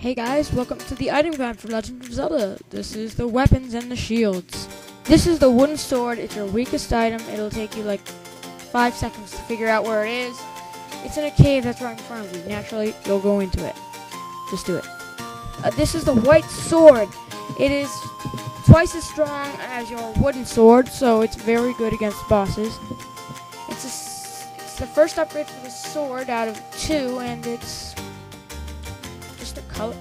Hey guys, welcome to the item guide for Legend of Zelda. This is the weapons and the shields. This is the wooden sword. It's your weakest item. It'll take you like 5 seconds to figure out where it is. It's in a cave that's right in front of you. Naturally, you'll go into it. Just do it. This is the white sword. It is twice as strong as your wooden sword, so it's very good against bosses. It's the first upgrade for the sword out of 2, and it's just a color.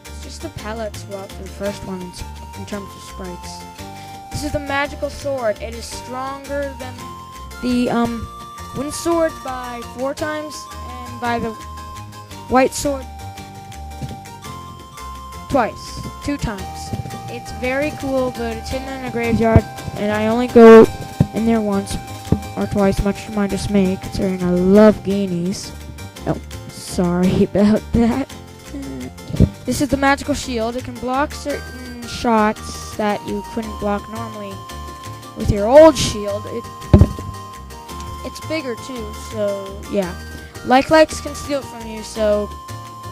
It's just a palette swap for the first one in terms of sprites. This is the magical sword. It is stronger than the wooden sword by 4 times, and by the white sword twice, 2 times. It's very cool, but it's hidden in a graveyard, and I only go in there once or twice, much to my dismay, considering I love Gainies. Oh, sorry about that. This is the magical shield. It can block certain shots that you couldn't block normally with your old shield. It's bigger too, so yeah. Likes can steal it from you, so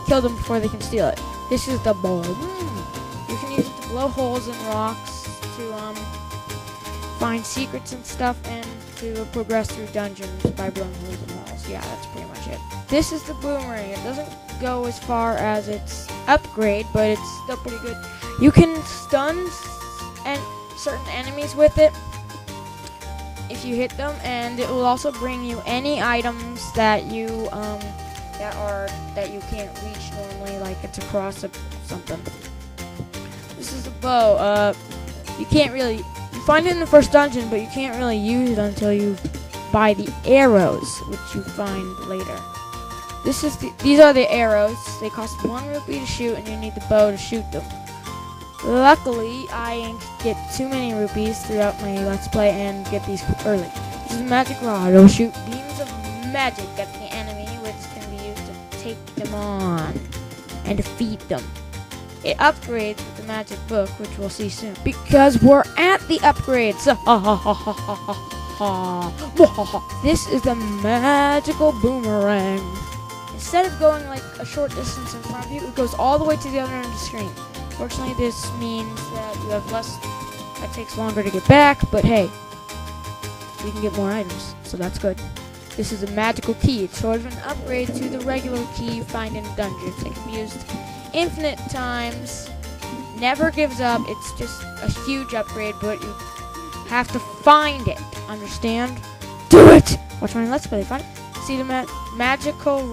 kill them before they can steal it. This is the bomb. You can use it to blow holes in rocks, to find secrets and stuff, and to progress through dungeons by blowing holes in walls. Yeah, that's pretty much it. This is the boomerang. It doesn't go as far as its upgrade, but it's still pretty good. You can stun certain enemies with it if you hit them, and it will also bring you any items that you that you can't reach normally, like it's a cross of something. This is a bow. You find it in the first dungeon, but you can't really use it until you buy the arrows, which you find later. These are the arrows. They cost 1 rupee to shoot, and you need the bow to shoot them. Luckily, I didn't get too many rupees throughout my Let's Play and get these early. This is a magic rod. It will shoot beams of magic at the enemy, which can be used to take them on and defeat them. It upgrades with the magic book, which we'll see soon, because we're at the upgrades. This is the magical boomerang. Instead of going like a short distance in front of you, it goes all the way to the other end of the screen. Fortunately, this means that you have less, that takes longer to get back, but hey, you can get more items, so that's good. This is a magical key. It's sort of an upgrade to the regular key you find in dungeons. It can be used infinite times, never gives up. It's just a huge upgrade, but you have to find it, understand? Do it! Watch my Let's Play, find it. See the magical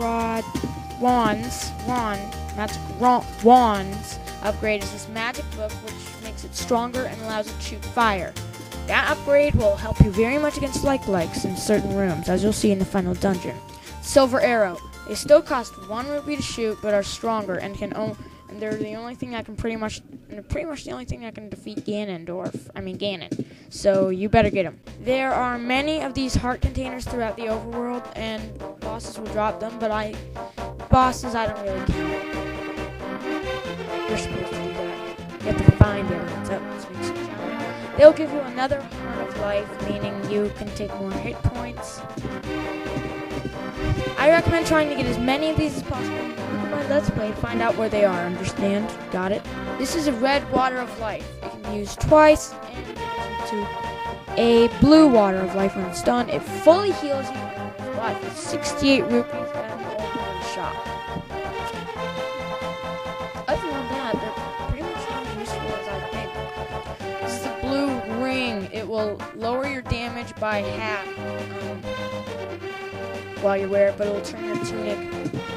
wands upgrade is this magic book, which makes it stronger and allows it to shoot fire. That upgrade will help you very much against likes in certain rooms, as you'll see in the final dungeon. Silver arrow. They still cost 1 rupee to shoot, but are stronger and they're the only thing that can pretty much the only thing that can defeat Ganon. So you better get them. There are many of these heart containers throughout the overworld, and bosses will drop them, but I don't really care. You're supposed to do that. You have to find them. So it makes it challenging. They'll give you another heart of life, meaning you can take more hit points. I recommend trying to get as many of these as possible. Look at my Let's Play to find out where they are. Understand? Got it? This is a red water of life. It can be used twice, and to a blue water of life when it's done. It fully heals you for 68 rupees at the old shop. Other than that, they're pretty much not as useful as I think. This is the blue ring. It will lower your damage by half while you wear it, but it will turn your tunic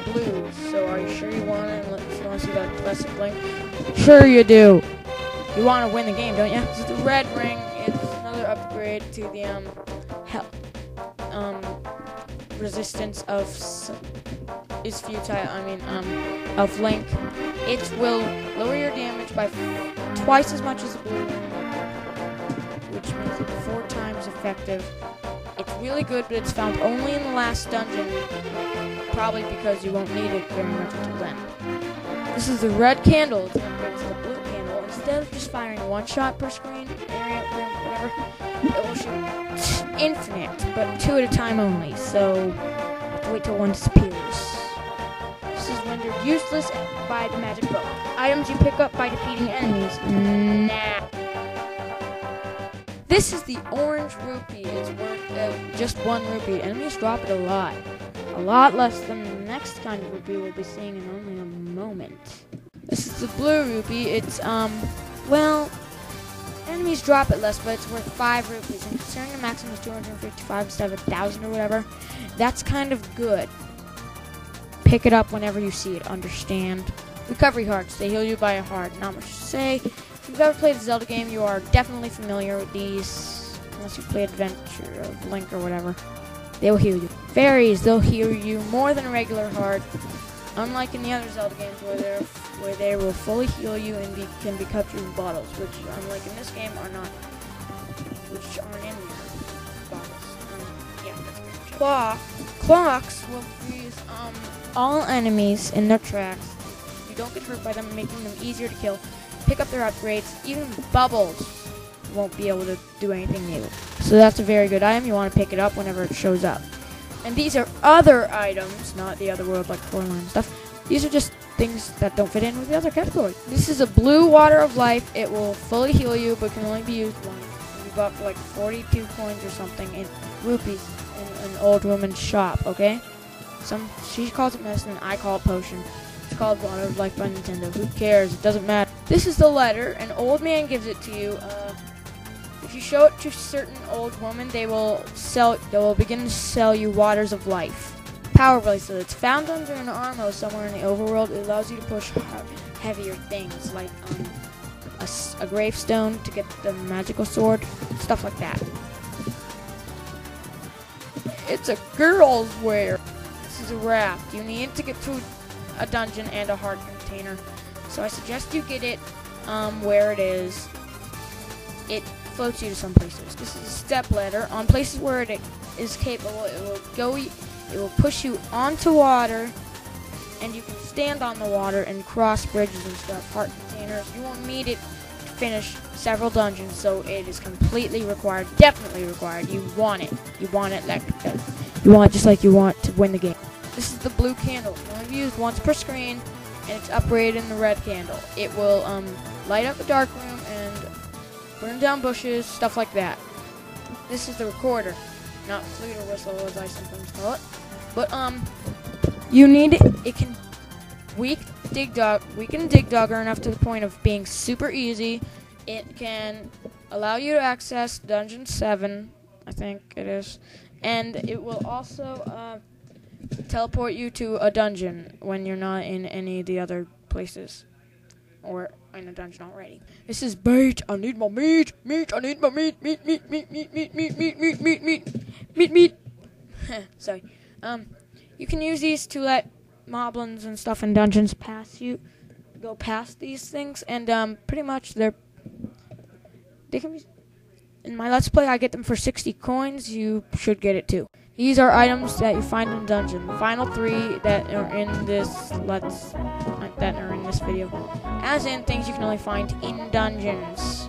blue. So are you sure you want it? You want to see that blessed blink? Sure you do. You want to win the game, don't you? This is the red ring. It's another upgrade to the resistance of is futile. Of Link. It will lower your damage by twice as much as the blue ring, which makes it 4 times effective. It's really good, but it's found only in the last dungeon, probably because you won't need it very much until then. This is the red candle. It's an upgrade to the blue candle. Instead of just firing 1 shot per screen, area, whatever, it will shoot infinite, but 2 at a time only, so you have to wait till 1 disappears. This is when rendered useless by the magic book. Items you pick up by defeating enemies. Nah. This is the orange rupee. It's worth just 1 rupee. Enemies drop it a lot. A lot less than the next kind of rupee we'll be seeing in only a moment. This is the blue rupee. It's, well, enemies drop it less, but it's worth 5 rupees. And considering the maximum is 255 instead of 1,000 or whatever, that's kind of good. Pick it up whenever you see it, understand? Recovery hearts. They heal you by a heart. Not much to say. If you've ever played a Zelda game, you are definitely familiar with these. Unless you played Adventure of Link or whatever. They will heal you. Fairies, they'll heal you more than a regular heart. Unlike in the other Zelda games where they will fully heal you and can be captured in bottles, which unlike in this game aren't in bottles. Yeah, that's pretty much it. Clocks will freeze all enemies in their tracks. You don't get hurt by them, making them easier to kill. Pick up their upgrades. Even bubbles won't be able to do anything new. So that's a very good item. You want to pick it up whenever it shows up. And these are other items, not the other world like Coraline stuff. These are just things that don't fit in with the other category. This is a blue water of life. It will fully heal you, but can only be used once. You bought for like 42 coins or something in rupees in an old woman's shop, okay? She calls it medicine, I call it potion. It's called Water of Life by Nintendo. Who cares? It doesn't matter. This is the letter. An old man gives it to you. If you show it to a certain old woman, they will begin to sell you waters of life. Power bracelet. It's found under an armor somewhere in the overworld. It allows you to push heavier things like a gravestone to get the magical sword, stuff like that. It's a girl's wear. This is a raft. You need to get through a dungeon and a heart container. So I suggest you get it where it is. It floats you to some places. This is a step ladder. On places where it is capable, it will push you onto water, and you can stand on the water and cross bridges and stuff. Heart containers. You won't need it to finish several dungeons, so it is completely required, definitely required. You want it. You want it like you want, just like you want to win the game. This is the blue candle. It's only used once per screen, and it's upgraded in the red candle. It will light up a dark room and burn down bushes, stuff like that. This is the recorder, not flute or whistle as I sometimes call it. But you need it. It can we can dig dogger enough to the point of being super easy. It can allow you to access Dungeon 7, I think it is, and it will also teleport you to a dungeon when you're not in any of the other places or in a dungeon already. This is bait. I need my meat. I need my meat. Meat. Sorry. You can use these to let moblins and stuff in dungeons go past these things, and pretty much they can be. In my Let's Play, I get them for 60 coins. You should get it too. These are items that you find in dungeon. The final 3 that are in this video, as in things you can only find in dungeons,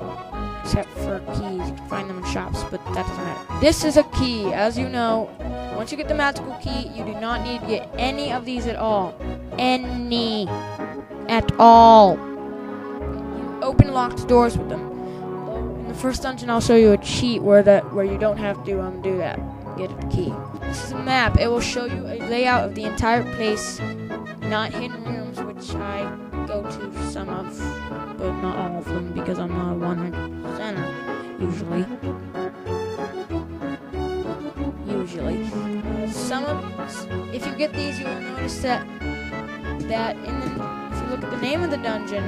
except for keys. You can find them in shops, but that doesn't matter. This is a key, as you know. Once you get the magical key, you do not need to get any of these at all. Any at all. You open locked doors with them. In the first dungeon, I'll show you a cheat where you don't have to do that. Get a key. This is a map. It will show you a layout of the entire place, not hidden rooms, which I go to some of, but not all of them because I'm not a 100%er usually. If you get these, you will notice that if you look at the name of the dungeon,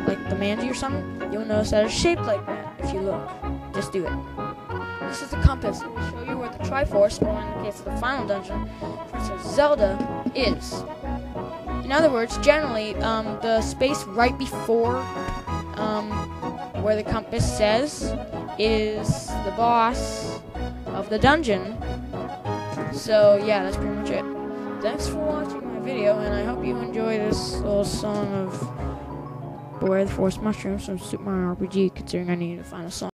like the Manji or something, you'll notice that it's shaped like that. If you look, just do it. This is the compass. It will show you where the Triforce, or in the case of the final dungeon, for instance, Zelda, is. In other words, generally, the space right before where the compass says is the boss of the dungeon. So yeah, that's pretty much it. Thanks for watching my video, and I hope you enjoy this little song of Beware the Forest Mushrooms from Super Mario RPG, considering I need to find a song.